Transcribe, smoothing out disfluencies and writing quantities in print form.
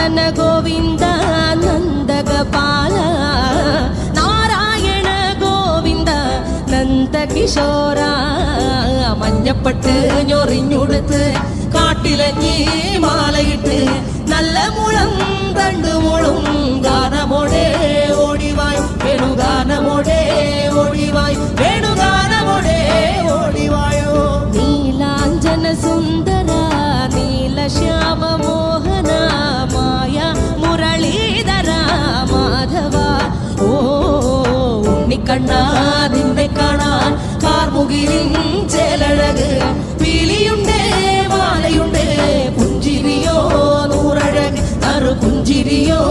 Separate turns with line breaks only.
നന്ദന ഗോവിന്ദ നന്ദഗപാല നാരായണ ഗോവിന്ദ നന്ദകിശോര മഞ്ഞപ്പെട്ട് ഞൊറിഞ്ഞുടുത്ത് കാട്ടിലഞ്ഞി മാലയിട്ട് നല്ല മുളം തണ്ടുമുളും ഗാനമോടെ ഓടിവായ് വേണുഗാനമോടെ ഓടിവായ് വേണുഗാനമോടെ ഓടിവായോ നീലാഞ്ജന സുന്ദര നീലശ്യാമ മോഹന മായ മുരളീധര മാധവ ഓ ഉണ്ണിക്കണ്ണാ നിന്നെ കാണാൻ കാർമുകിലിൻ ചേലഴക് പീലിയുണ്ട് മാലയുണ്ട് പുഞ്ചിരിയോ നൂറഴക് നറു പുഞ്ചിരിയോ